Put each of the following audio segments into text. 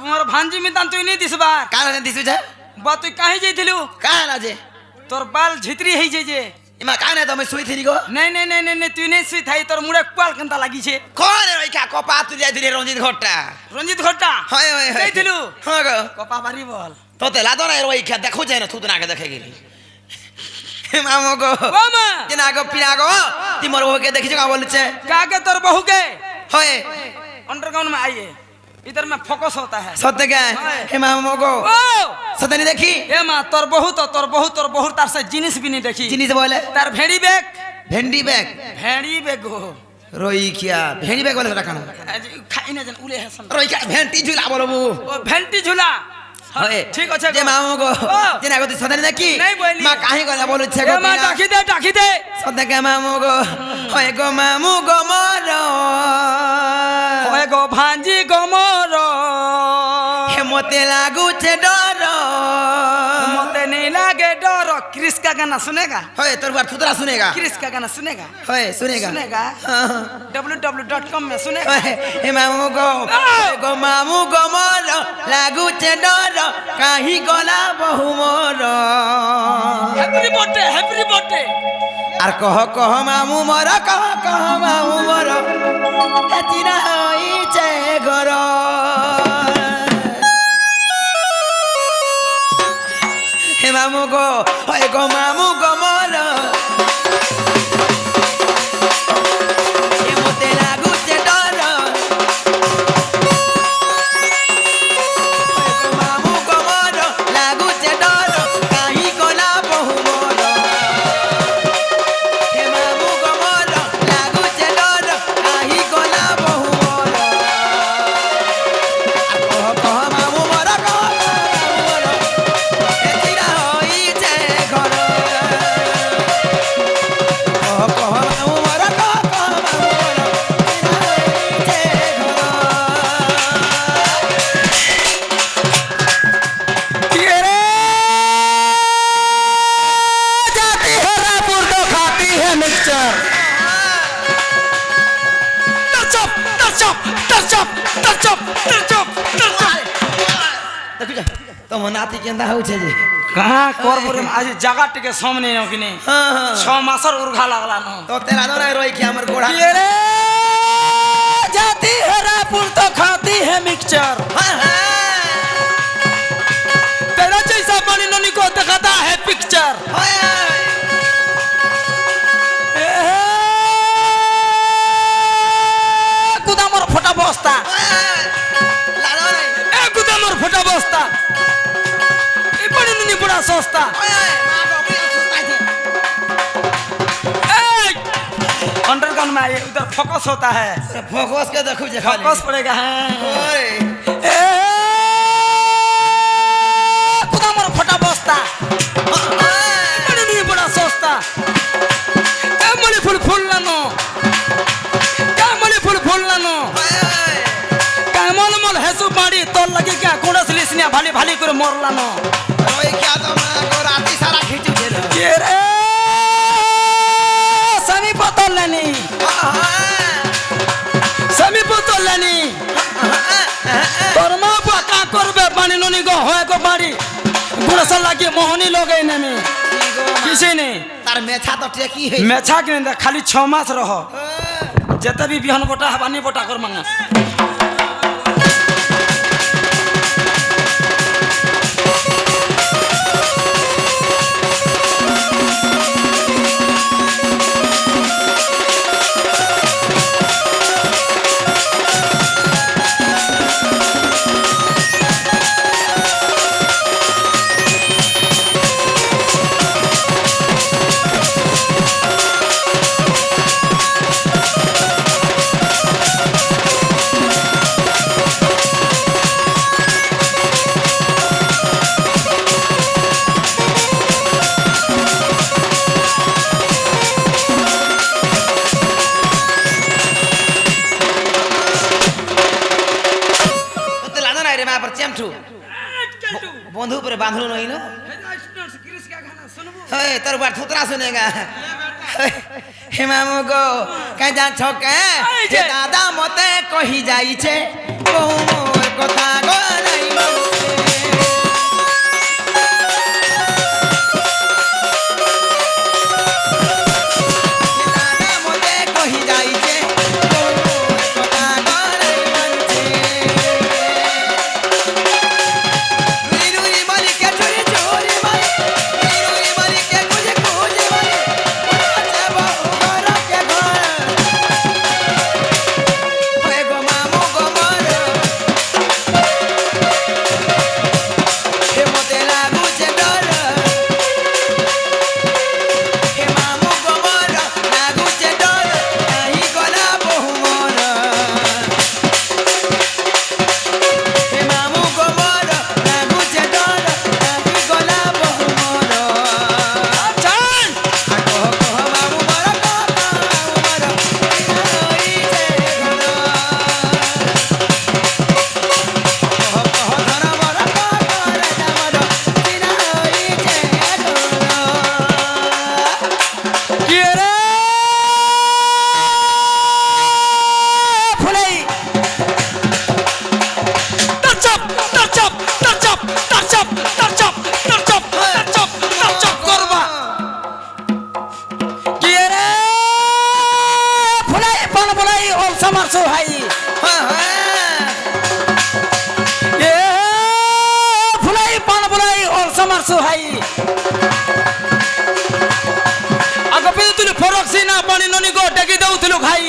তোমার ভাঞ্জি মিতান তুই নেই দিসবার কালা দিছু যে বা তুই কাহি যাইতিলু কালা যে তোর বাল ঝিত্রি হই যাই যে ইমা কানে তুমি শুই থিরি গো নাই নাই নাই নাই তুই নেই শুই থাই তোর মুড়ে কোয়াল কেনতা লাগিছে কোনে ওই কা কপা তুই যাই দিলি রঞ্জিত ঘরটা রঞ্জিত ঘরটা হয় হয় হয় যাইতিলু হ্যাঁ গো কপা বাড়ি বল তোতে লাদো না ওই খা দেখো যায় না তুই না আগে দেখে গেলি মামো গো ও মা কেন আগো পিনা গো তুই মোর বউকে দেখিছো কা বলছে काके तोर बहू के হয় अंडरग्राउंड में आइए इधर में फोकस होता है সত্যি কে হে মামো গো ओ সত্যি দেখি ए मां तोर बहू तार से जिनिस भी नहीं देखी জিনিস বলে तार भेड़ी बैग ভেন্ডি ব্যাগ हो রই কিয়া ভেন্ডি ব্যাগ বলে রাখানো खाई ना जन उले है सन রই কিয়া ভেন্টি ঝুলা বলবু ओ भेंटी झूला হয় ठीक আছে যে মামো গো যে না গো তুই সত্যি দেখি নাই বলি। মা কাহি গলা বলছে ए গো मां डाकी दे সত্যি কে মামো গো হয় গো মামু গো মর ओए गो भांजी गोमर হে মতে লাগুছে ডর मते नहीं लागे डर क्रिस का गाना सुनेगा হয় তোর বার থুতরা শুনেগা क्रिस का गाना सुनेगा হয় শুনেগা सुनेगा www.com में सुनेगा হে মামু গো গো মামু গো মর লাগুছে ডর কাহি গলা বহু মর हैप्पी बर्थडे আর কহ মামু মর কহ মামু মর এতিনা হইছে ঘর হে মামু গো হয় গো মামু গো মর এ মতে লাগুছে ডর হয় গো মামু গো মর লাগুছে ডর কাহি গলা বহু মর হে মামু গো মর লাগুছে ডর কাহি গলা বহু মর কহ মামু মর কহ মামু মর এতিরা হইছে ঘর কহ মামু মর কহ মামু মর এতিরা হইছে ঘর जाती है रायपुर तो खाती है मिक्सचर দেখুছ তোম নাতি কেন্দা হচ্ছে যে कहाँ कोरबुरे में आज जगह टिके सामने न कि नहीं হ্যাঁ হ্যাঁ 6 मासर उर्घा लागला न তো তেলা ধরে রই কি আমার গোড়া ये रे जाती है रायपुर तो खाती है मिक्सचर হ্যাঁ হ্যাঁ तेरा जैसा बनी ननी को दिखाता है पिक्चर হ্যাঁ गुदामर फटा बस्ता লালো রে ए गुदामर फटा बस्ता ये बड़ी ननी बड़ा सस्ता মা গো বিয়া সুস্তাইছে अंडरग्राउंड में आइए उधर फोकस होता है ফোকস কে দেখু যে খালি फोकस पड़ेगा हाँ ওরে गुदामर फटा बस्ता बड़ी नहीं बड़ा सस्ता ए मणि फूल लानो क्या मणि फूल लानो क्या मल हेसु मारी तोर लगी क्या कुड़स लिसनिया भाली भाली करे मोर लानो রই কি তো মা গো রাতি সারা খিচু ছিল ये रे समी पतल लेनी समी पतल लेनी तोर माँ का करबे पानी ननी गो होए को बाड़ी गुड़स लगी मोहनी लोग इने में किसी ने তার মেছা তো টেকি হই मेछा के नहीं खाली 6 मास रहो जते भी बिहन बोटा हबानी बोटा कर मांगा বন্ধু উপরে বাঁধলো নই না তোর বার থুতরা শুনেগা হে মামু গো কাই যাচ্ছ কে দাদা মতে কহি যাইছে বহু মোর কথা গো নাই মারছো ভাই আগে পেয়ে তুই ফরক সিনা পানি ননি গো ডেকে দেউছিল ভাই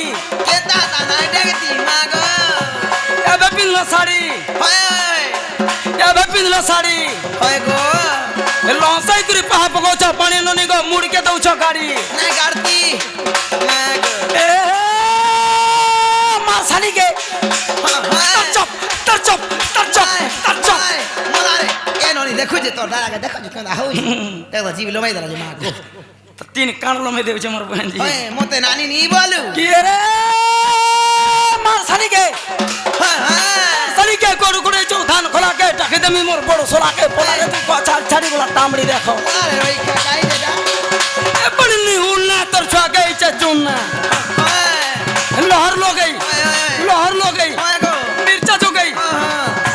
কেতা তা নাই দেখতি মা গো এবে পিনলো শাড়ি হয় এবে পিনলো শাড়ি হয় গো লসাই করে পাহা পকাউছ পানি ননি গো মুড়কে দউছ গাড়ি নাই গাড়তি মা গো এ মার শাড়িকে তার চপ তার চপ তার চপ তার চপ মলারে এ ননি দেখো যে তোর দাঁড়া দেখো যে কেন হউছি দেখো জিবি লমাই দাঁড়া যে মা গো তিন কানলো মে দেউছ মোর বহন জি হয় মতে নানি নি বলু কি রে মার শাড়িকে শাড়িকে করু করে চৌথান খোলাকে ডাকে দেমি মোর বড় সোলাকে পোলাকে তুই পাছাল ছাড়ি গুলা টামড়ি দেখো আরে ওই কাই দে দা এ বড় নি হুলনা তোর ছকে ইচ্ছা চুননা লহর লগই লহর লগই হয় গো মির্চা জগই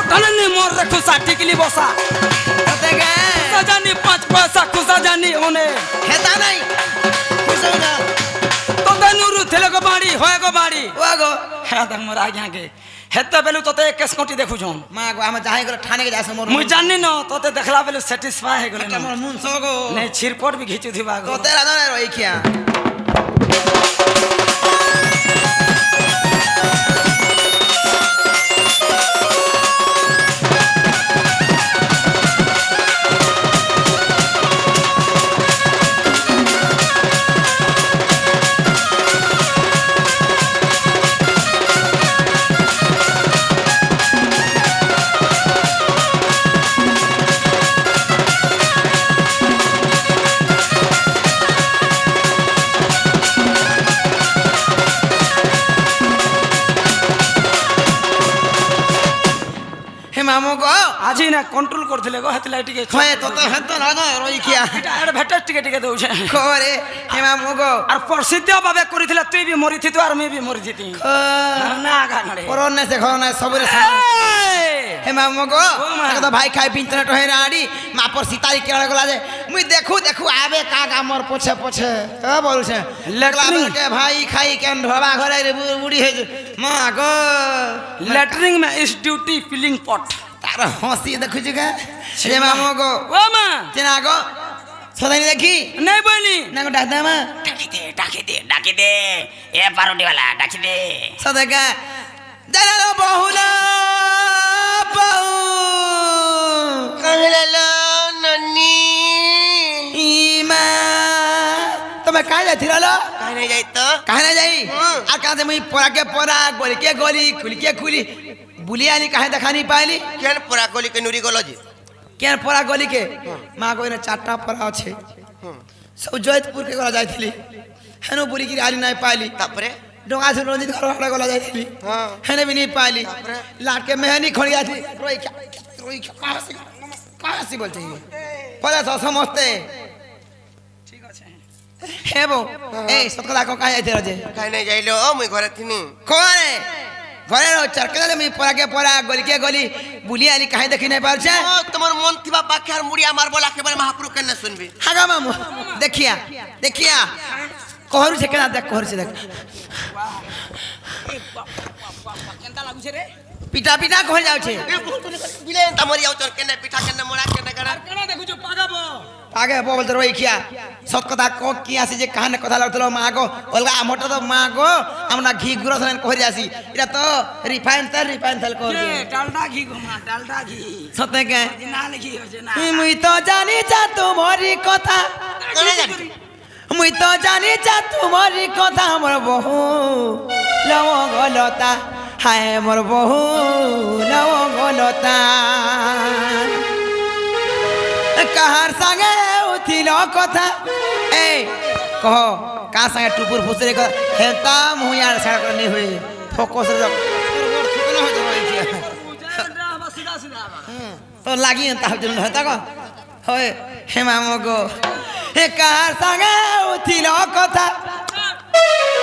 তাহলে নি মোর রেখো ষাটি কিলি বসা কতে গে জানি 5 পয়সা খুশা জানি ওনে হেতা নাই বুঝো না তোতে নুরু থেলে গো বাড়ি হয় গো বাড়ি ও গো হ্যাঁ দেখ মোর আগে আগে হেতে বেলু তোতে কেস কোটি দেখু ছন মা গো আমি যাই গেল ঠানে গে যাস মোর মুই জানি ন তোতে দেখলা বেলু স্যাটিসফাই হয়ে গলে মোর মুন সো গো নাই ছিরপট বি ঘিচু দিবা গো তোতে রানো না রই খিয়া মামু গো আজি না কন্ট্রোল করছিলে গো হেতলাই টিকে হয় তোতে হেত রানো রই খিয়া এটা আর ভেটার টিকে টিকে দউছে খরে হে মামু গো আর প্রসিদ্ধ ভাবে করিছিল তুই বি মরিথি তো আর আমি বি মরিথি না গানড়ে করনে সে খনে সবরে হে মামু গো তো ভাই খাই পিনতে তো হে রাড়ি মা পর সিতারি কেড়ে গলা যে মুই দেখু দেখু আবে কাক আমর পছে পছে ক বলছে লাগলা কে ভাই খাই কেন ঢবা ঘরে রে বুড়ি হে মা গো ল্যাটরিং মে ইজ ডিউটি ফিলিং পট তার হসি দেখু যে হে মামু গো ও মা চেনা গো সদাই দেখি নাই বইনি না গো ডাক দামা ডাকি দে এ পারোটিওয়ালা ডাকি দে সদাকা জানালো বহুলা বহু কহিলালো ননি ইমা তুমি কাই যাইছিল কাহিনী যাই তো কাহে না যাই আর কাছে মুই পরাকে পরা গলিকে গলি খুলিকে খুলি বুলি আনি কাহে দেখানি পাইলি কেন পুরা গলিকে নুরি গল যে কেন পরা গলিকে মা কইনা চারটা পরা আছে সব জয়পুর কে গলা যাইছিলি হেনো বুলি কি আলি নাই পাইলি তারপরে ডোঙা ছিল নদী ঘর হাড়া গলা যাইছিলি হ্যাঁ। হেনে বি নি পাইলি লাটকে মেহনি খড়ি আছে রই কাহাসি বলছে পরে তো সমস্তে ঠিক আছে হে বো এই সতকলা কো কাহে যাইতে রজে কাহিনী যাইলো মুই ঘরে থিনি কোনে ঘরে চরকে আমি পরাকে পরা গলিকে গলি বুলি আনি কাহে দেখি নাই পারছে ও তোমার মন থিবা বাকি আর মুড়ি আমার বলা একেবারে মহাপুরু কেন শুনবি হাগা মামু দেখিয়া দেখিয়া কহরু সে কেনা দেখ কহরু সে দেখ কেনতা লাগুছে রে পিটা পিটা কহ যাচ্ছে বিলে তামরি আউ চর কেন পিঠা কেন মোড়া কেন গড়া কেন দেখুছো পাগাবো আগে বলতে রই খিয়া সত কথা ক কি আসি যে কাহানে কথা লাগতলো মা গো অলগা আমটা তো মা গো আমরা ঘি গুড়া সনেন কহি আসি এটা তো রিফাইন তেল কহ কে ডালডা ঘি গো মা ডালডা ঘি সতে কে না লিখি হচ্ছে না মুই তো জানি যা তোমারি কথা কোনে জানি মুই তো জানি যা তোমারি কথা আমার বহু লবঙ্গলতা হায় মোর বহু লবঙ্গলতা কাহার সঙ্গে উঠিল কথা এই কহ কার সঙ্গে টুপুর ফুসরে কথা হেতা মুয়ার ছাড়া করে নি হই ফোকস রে তো লাগি তার জন্য হেতা কো হয় হেমা মগো হে কাহার সঙ্গে উঠিল কথা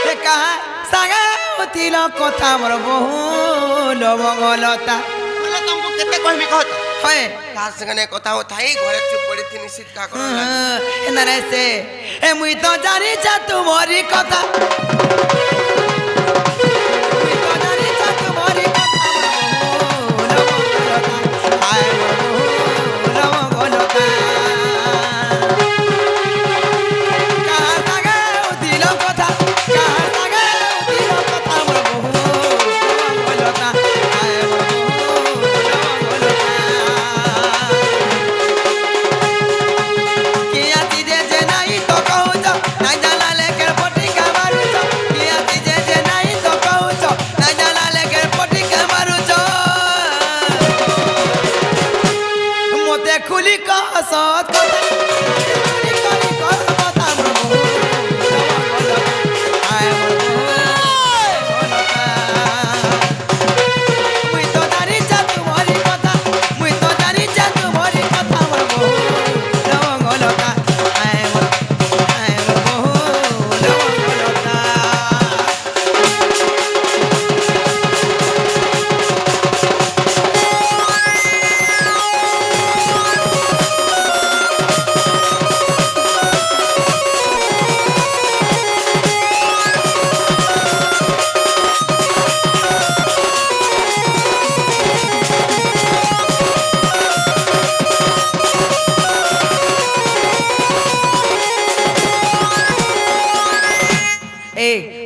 হে কাহার সঙ্গে উঠিল কথা মোর বহু লবঙ্গলতা বলে তুমি কেতে কইমি কহত হয় কার সঙ্গে কথা হতাই ঘরে চুপ পড়ি থিনি সিটকা করো না সে এ মুই তো জানি যা তোমারি কথা মুই তো জানি যা তোমারি কথা লবঙ্গলতা হায় লবঙ্গলতা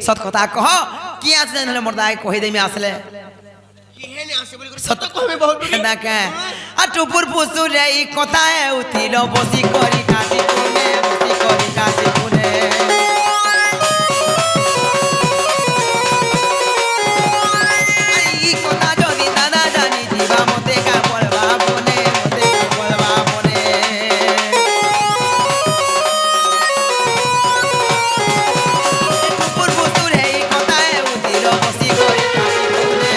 সত কথা কহ কি আছে নহলে মোর দাই কহি দেমি আসলে কিহেনে আসে বলি করে সত্য কহবে বহুত না কে আ টুপুর পুসু রে এই কথা উঠিল বসি করি কাটি কোনে বসি করি কাটি কোনে এই কথা যদি দাদা জানি দিবা মতে কা বলবা বনে মতে কা বলবা বনে টুপুর পুসু রে এই কথা উঠিল বসি করি কাটি কোনে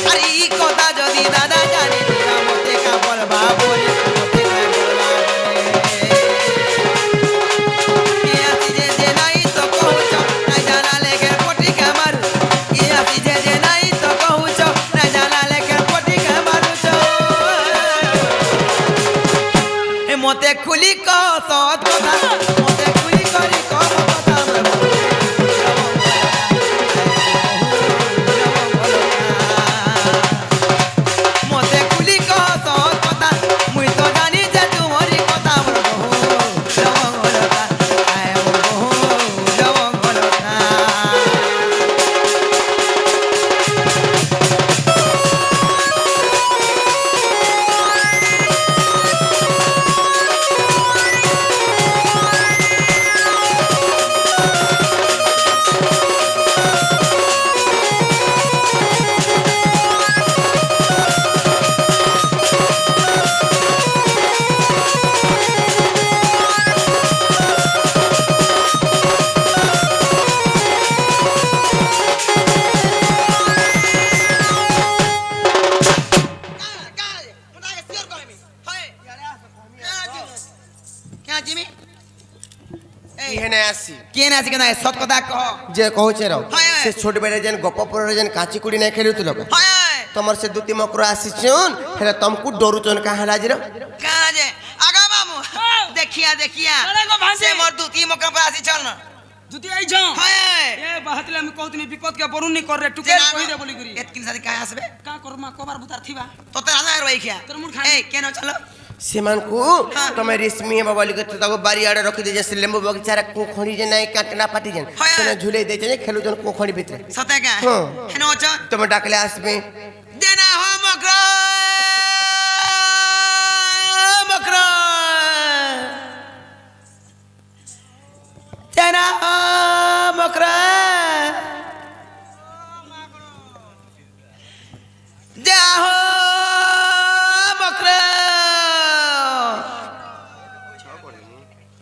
আরে এই কথা যদি দাদা জানি দিবা মতে কা বলবা বনে মতে কা বলবা বনে কি আছি যে নাই তো কহুছ না জানা লেখের পটি কা মারু কি আছি যে নাই তো কহুছ না জানা লেখের পটি কা মারুছ এ মতে খুলি কহ সত কথা মতে খুলি করি কহ কথা মতে খুলি কহ সত কথা মুই তো জানি যে তোমারি কথা মোর বহু জমগলতা আয় মোর বহু জমগলতা কিহেনে আসি কে না আছে কেন সত কথা কহ যে কହୁছে র হয়, হয়। সে ছোট বেড়ে যেন গপপুরের যেন কাঁচি কুড়ি নাই খেলুছিল হয় তোমার সে দুতি মকর আসিছুন হেলে তমকু ডরুছন কাহালা জির কাজে আগা মামু দেখিয়া দেখিয়া আরে গো ভান্সে। সে মোর দুতি মকর पर আসি চল না দুতি আই যাও হয় এ বাহাতলে আমি কହୁଥିଲି বিপদ কে বরুনি করে টুকে কই দে বলি করি এতকিন সাথে কায় আসবে কা করমা কবার বুতার থিবা তোতে রাজা রই খিয়া তোর মুড খাই। এই কেন চলো সেমানকু তুমি রেশমি বাবালি কে তাকে বাড়ি আড়ে রখি দিয়ে সে লেম্বু বগিচারে কোখড়ি যে নাই কাটনা পাটি যেন হয়। সেনে ঝুলে দিয়েছে যে খেলুজন কোখড়ি ভিতরে সতে কা হ্যাঁ। কেন ওচ তুমি ডাকলে আসবে দেনা হো মকর মকর দেনা হো মকর যা হো মকর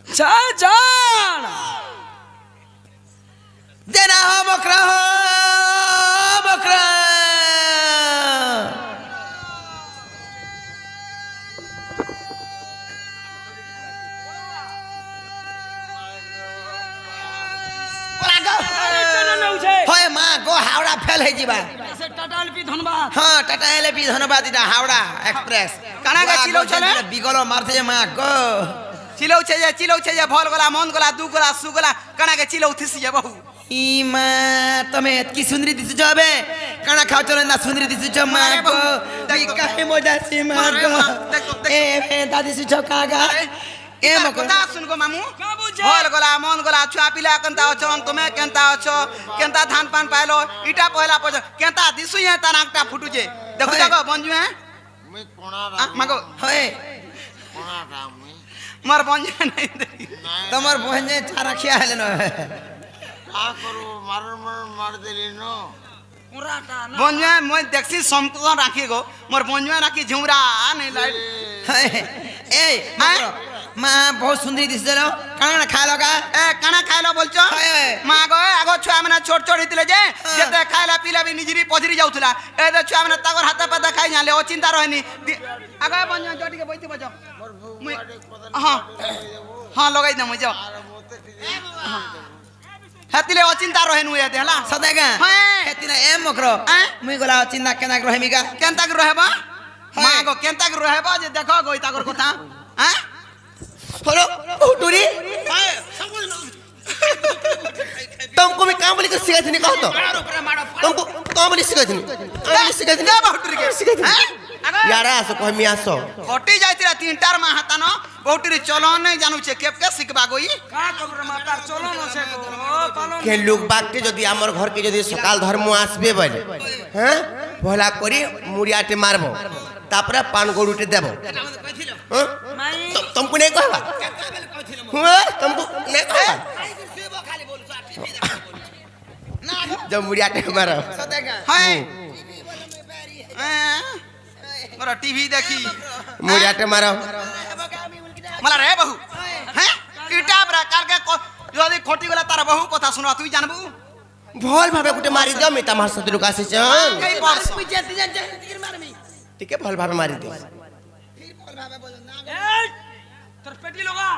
যা জান দেনা হো মকর মকর হয় মা গো হাওড়া ফেল হয়ে যাবা সে টাটাল পি ধনবাদ হ্যাঁ টাটা এলপি ধন্যবাদ এটা হাওড়া এক্সপ্রেস কানা গা চিলৌ চলে? বিগল মারতে যে মা গো চিলৌছে যে ভল গলা মন গলা দু গলা সু গলা কানাকে চিলৌ থিসি যে বহু ই মা তুমি কি সুন্দরী দিছো যাবে কানা খাও চলে না সুন্দরী দিছো মা আরে গো বাবু, তুই কাহে মজা সে মা আরে গো মা, দেখো, দেখো। এ হে দাদি সুছো কাগা এ মা গো কথা শুন গো মামু কা বুঝে? ভল গলা মন গলা ছুয়া পিলা কেনতা অছন তুমি কেনতা অছ কেনতা ধান পান পাইলো ইটা পয়লা পজ কেনতা দিসু হে তার আংটা ফুটুছে দেখু হয়। দেখো বঞ্জু হে মুই কোনা মাগো হয় কোনা মুই মোর বঞ্জু নাই দেখি তোমার বহন যে চারা খিয়া হলে না কা করু মার দিলি নো পুরাটা না বঞ্জু মই দেখছি সম্পূর্ণ রাখি গো মোর বঞ্জু রাখি ঝুমরা নাই লাইট এই মা গো, মা বহুত সুন্দরী দিছো কানা খা লগা এ কানা খাইলো বলছো হয়, হয়। মা গো আগো ছুয়া মানে ছোট ছোট হইতিলে যে যেতে খাইলা পিলা বি নিজরি পধরি যাউଥିଲା এ দে ছুয়া মানে তাগর হাতে পাতা খাই জালে ও চিন্তা রহেনি আগো বঞ্জ জটিকে বইতে বজো মুই হ্যাঁ হ্যাঁ লগাই দে মুই যাও হেতিলে ও চিন্তা রহেনু এতে হলা সদাগা হ্যাঁ। হেতিনা এম মকরো হ্যাঁ। মুই গলা চিন্তা কেনা রহিমিগা কেনতা করে রহেবা হয়। মা গো কেনতা করে রহেবা যে দেখো গো তাগর কথা হ্যাঁ হলো উটুরি तुमको मैं काम बोली कर सिखाई थी नहीं कहो तो तुमको काम बोली सिखाई थी দে বাহুটুরি কে सिखाई थी হ্যাঁ ইয়ারা আসো কহমি আসো ঘটি যাইতিরা তিনটার মা হাতান বহুটির চলন নাই জানুছে কেপকে শিখবা গই কা কবর মা তার চলন আছে গো পালন কে লোক বাগতে যদি আমার ঘরকে যদি সকাল ধর্ম আসবে বলে হ্যাঁ ভোলা করি মুড়িয়াটে মারব তারপরে পান গরুটে দেব হ্যাঁ? মাই तुमको नहीं कहवा हुआ तुमको नहीं कहवा जब मुड़ियाटे मारो হ্যাঁ মোরা টিভি দেখি मुड़ियाटे मारो মালা রে বহু হ্যাঁ ইটা প্রকার কে যদি খটি গলা তার বহু কথা শুনবা তুই জানবু भोल भावे गुटे मारी दो मैं तमार सदरु कासे चन কই বর্ষ ठीक है भोल भावे मारी दो এই তোর পেটি লগা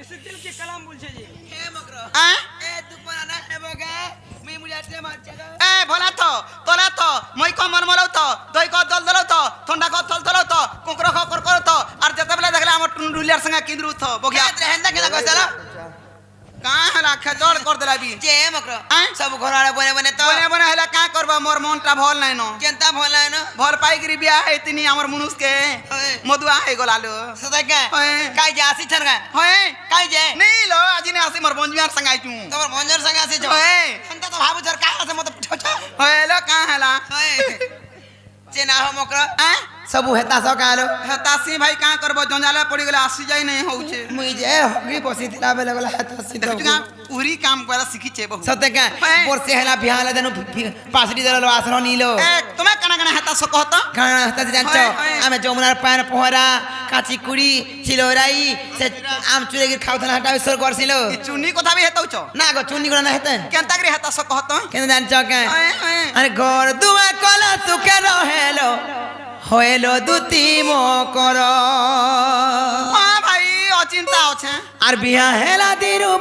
इस दिल के कलाम बोलछे जी হ্যাঁ এ ভোলা তো তোলা তো মই কম মন মলাও তো দই ক দল দলাও তো ঠান্ডা ক থল থলাও তো কুকুর ক কর কর তো আর যেতে বেলা দেখলে আমার টুন্ডুলিয়ার সঙ্গে কিন্দ্রু থ বগিয়া হেন্দা কেলা কইছালা কা হলা খেজল কর দেলাবি যে মকর হ্যাঁ সব ঘর আড়ে বনে বনে তো বনে বনে হেলা কা করবা মোর মনটা ভাল নাই ন কেনতা ভল না ভাল পাইগরি বিয়া হেতিনি আমার মনুষকে মধুয়া হে গলালো সদা কা হয়। কাই যা আসি ছরগা হয় কাই যে নেই লো আজি নে আসি মোর বঞ্জিয়ার সঙ্গে আইছু তোমার ভঞ্জর সঙ্গে আসি যাও হয় এনতা তো ভাবু ছর কা আছে মত ছোটা হয় লো কা হেলা যে না हो মকর হ্যাঁ सब हेता सकालो হেতাসি ভাই কা করব জঞ্জালে পড়ি গলে আসি যাই নাই হউছে মুই যে হগি বসি দিলা বেলে গলা হেতা সিধা দেখু কা উরি কাম করা শিখিছে বহু সতে কা হ্যাঁ। বর্ষে হেলা বিহালে দেনু পাসড়ি দেলো আসলো নিলো এ তুমি কানা কানা হেতা সকহত কারণ হেতা জানছ হয়, হয়। আমি যমুনার পান পহরা কাচি কুড়ি চিলোরাই সে আম চুরে গির খাউতনা হাটা বিসর করছিল ই চুনি কথা বি হেতাউছ না গো চুনি গুলো না হেতেন কেনতা করে হেতা সকহত কেন জানছ কে হয়, হয়। আরে ঘর দুয়া কলা সুখে রহেলো হইলো দুতি মকর ভাই অচিন্তা আছে আর বিয়া হেলা দিরু